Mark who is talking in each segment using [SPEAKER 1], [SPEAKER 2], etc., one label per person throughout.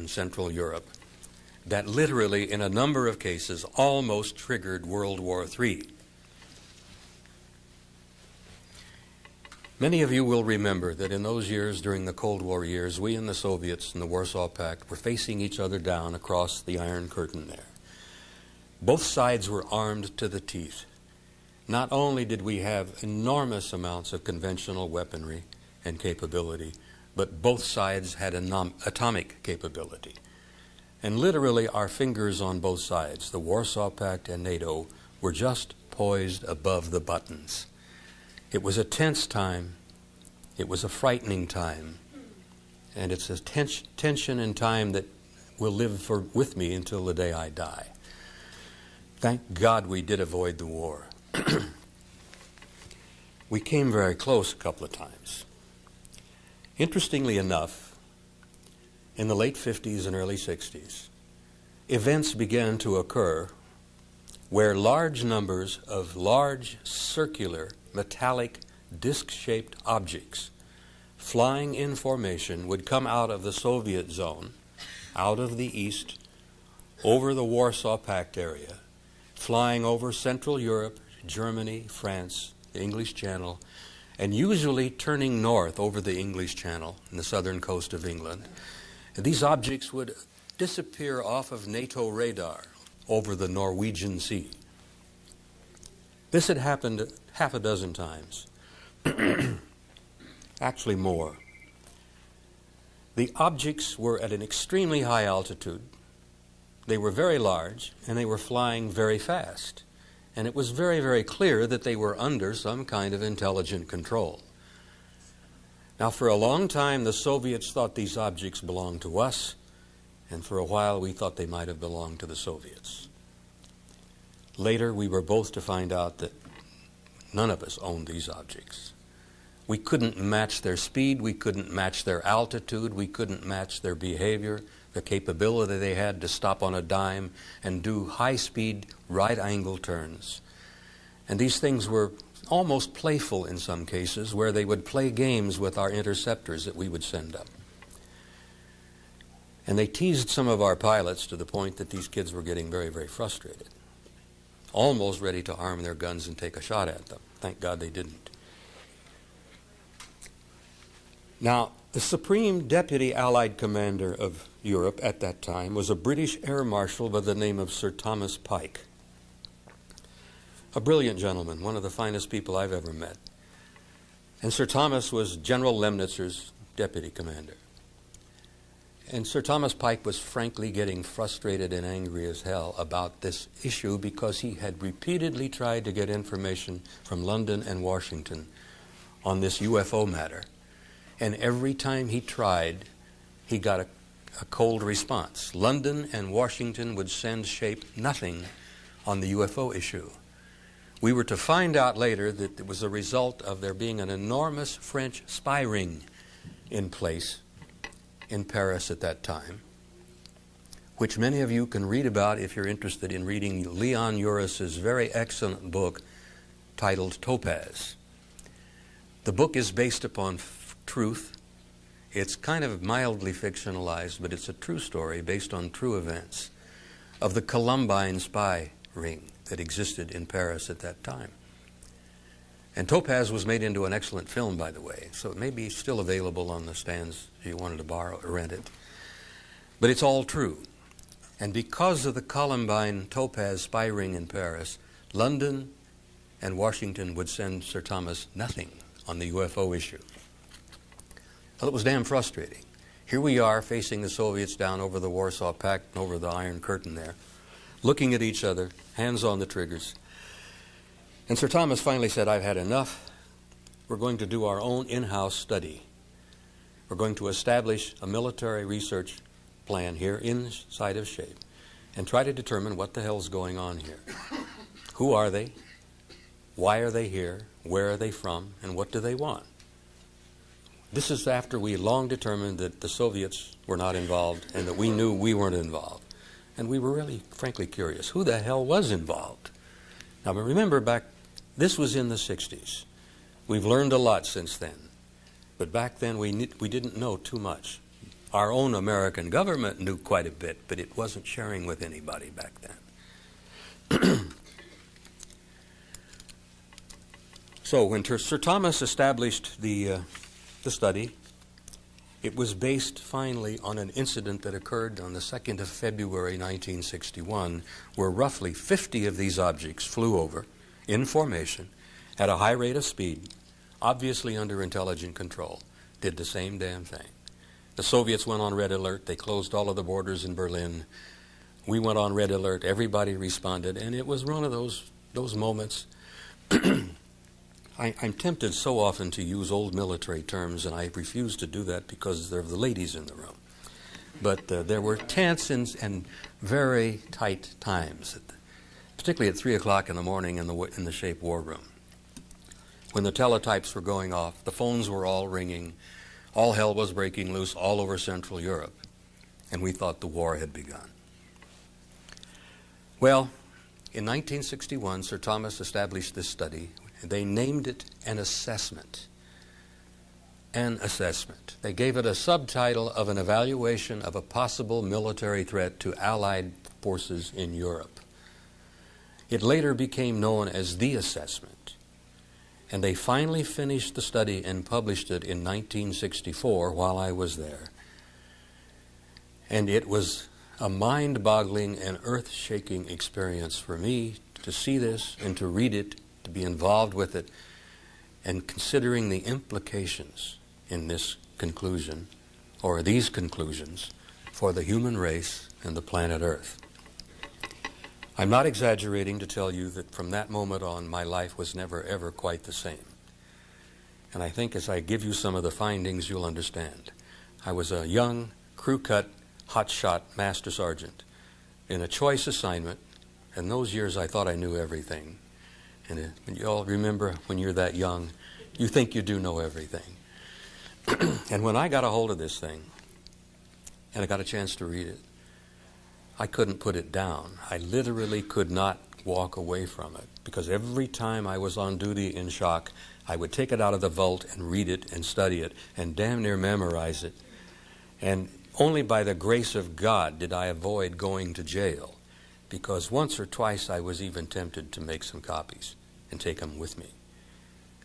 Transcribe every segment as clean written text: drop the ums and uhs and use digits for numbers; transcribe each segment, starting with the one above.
[SPEAKER 1] in Central Europe that literally, in a number of cases, almost triggered World War III. Many of you will remember that in those years, during the Cold War years, we and the Soviets and the Warsaw Pact were facing each other down across the Iron Curtain there. Both sides were armed to the teeth. Not only did we have enormous amounts of conventional weaponry and capability, but both sides had atomic capability. And literally our fingers on both sides, the Warsaw Pact and NATO, were just poised above the buttons. It was a tense time, it was a frightening time, and it's a tension and time that will live with me until the day I die. Thank God we did avoid the war. We came very close a couple of times. Interestingly enough, in the late 50s and early 60s, events began to occur where large numbers of large circular metallic disc-shaped objects flying in formation would come out of the Soviet zone, out of the east, over the Warsaw Pact area, flying over Central Europe, Germany, France, the English Channel, and usually turning north over the English Channel and the southern coast of England. And these objects would disappear off of NATO radar over the Norwegian Sea. This had happened half a dozen times, actually more. The objects were at an extremely high altitude. They were very large, and they were flying very fast. And it was very, very clear that they were under some kind of intelligent control. Now, for a long time, the Soviets thought these objects belonged to us, and for a while we thought they might have belonged to the Soviets. Later, we were both to find out that none of us owned these objects. We couldn't match their speed, we couldn't match their altitude, we couldn't match their behavior, the capability they had to stop on a dime and do high-speed, right-angle turns. And these things were almost playful in some cases, where they would play games with our interceptors that we would send up. And they teased some of our pilots to the point that these kids were getting very, very frustrated, almost ready to arm their guns and take a shot at them. Thank God they didn't. Now, the Supreme Deputy Allied Commander of Europe at that time was a British Air Marshal by the name of Sir Thomas Pike. A brilliant gentleman, one of the finest people I've ever met. And Sir Thomas was General Lemnitzer's deputy commander. And Sir Thomas Pike was frankly getting frustrated and angry as hell about this issue because he had repeatedly tried to get information from London and Washington on this UFO matter. And every time he tried, he got a cold response. London and Washington would send shape nothing on the UFO issue. We were to find out later that it was a result of there being an enormous French spy ring in place in Paris at that time, which many of you can read about if you're interested in reading Leon Uris's very excellent book titled Topaz. The book is based upon truth. It's kind of mildly fictionalized, but it's a true story based on true events of the Columbine spy ring that existed in Paris at that time. And Topaz was made into an excellent film, by the way, so it may be still available on the stands if you wanted to borrow or rent it. But it's all true. And because of the Columbine Topaz spy ring in Paris, London and Washington would send Sir Thomas nothing on the UFO issue. Well, it was damn frustrating. Here we are facing the Soviets down over the Warsaw Pact and over the Iron Curtain there, looking at each other, hands on the triggers. And Sir Thomas finally said, I've had enough. We're going to do our own in-house study. We're going to establish a military research plan here inside of SHAPE and try to determine what the hell's going on here. Who are they? Why are they here? Where are they from? And what do they want? This is after we long determined that the Soviets were not involved and that we knew we weren't involved. And we were really, frankly, curious. Who the hell was involved? Now, remember, this was in the 60s. We've learned a lot since then. But back then, we didn't know too much. Our own American government knew quite a bit, but it wasn't sharing with anybody back then. So when Sir Thomas established the study, it was based finally on an incident that occurred on the 2nd of February 1961, where roughly 50 of these objects flew over in formation at a high rate of speed, obviously under intelligent control, did the same damn thing. The Soviets went on red alert. They closed all of the borders in Berlin. We went on red alert. Everybody responded, and it was one of those moments. I'm tempted so often to use old military terms, and I refuse to do that because there are the ladies in the room. But there were tense and very tight times, particularly at 3 o'clock in the morning in the Shape War Room. When the teletypes were going off, the phones were all ringing, all hell was breaking loose all over Central Europe, and we thought the war had begun. Well, in 1961, Sir Thomas established this study. They named it an assessment. An assessment. They gave it a subtitle of an evaluation of a possible military threat to Allied forces in Europe. It later became known as the assessment. And they finally finished the study and published it in 1964 while I was there. And it was a mind-boggling and earth-shaking experience for me to see this and to read it, to be involved with it, and considering the implications in this conclusion, or these conclusions, for the human race and the planet Earth. I'm not exaggerating to tell you that from that moment on, my life was never, ever quite the same. And I think as I give you some of the findings, you'll understand. I was a young, crew-cut, hotshot master sergeant in a choice assignment. In those years, I thought I knew everything. And you all remember when you're that young, you think you do know everything. And when I got a hold of this thing, and I got a chance to read it, I couldn't put it down. I literally could not walk away from it, because every time I was on duty in shock, I would take it out of the vault and read it and study it and damn near memorize it. And only by the grace of God did I avoid going to jail, because once or twice I was even tempted to make some copies and take them with me.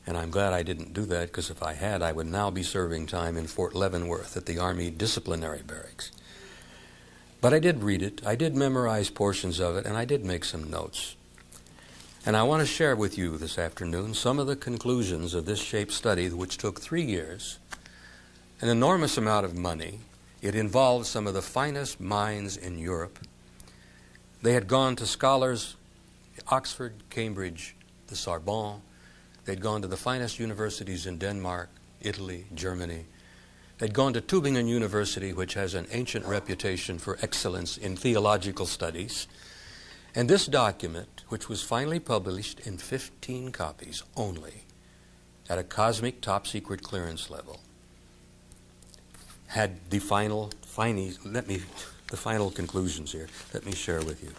[SPEAKER 1] And I'm glad I didn't do that, because if I had, I would now be serving time in Fort Leavenworth at the Army Disciplinary Barracks. But I did read it, I did memorize portions of it, and I did make some notes. And I want to share with you this afternoon some of the conclusions of this SHAPE study, which took 3 years, an enormous amount of money. It involved some of the finest minds in Europe. They had gone to scholars, Oxford, Cambridge, the Sorbonne. They'd gone to the finest universities in Denmark, Italy, Germany. They'd gone to Tübingen University, which has an ancient reputation for excellence in theological studies. And this document, which was finally published in 15 copies only, at a cosmic top-secret clearance level, had the final conclusions here. Let me share with you.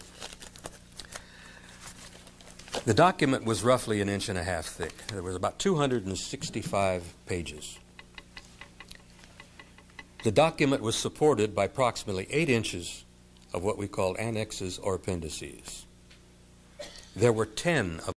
[SPEAKER 1] The document was roughly 1.5 inches thick. There was about 265 pages. The document was supported by approximately 8 inches of what we call annexes or appendices. There were 10 of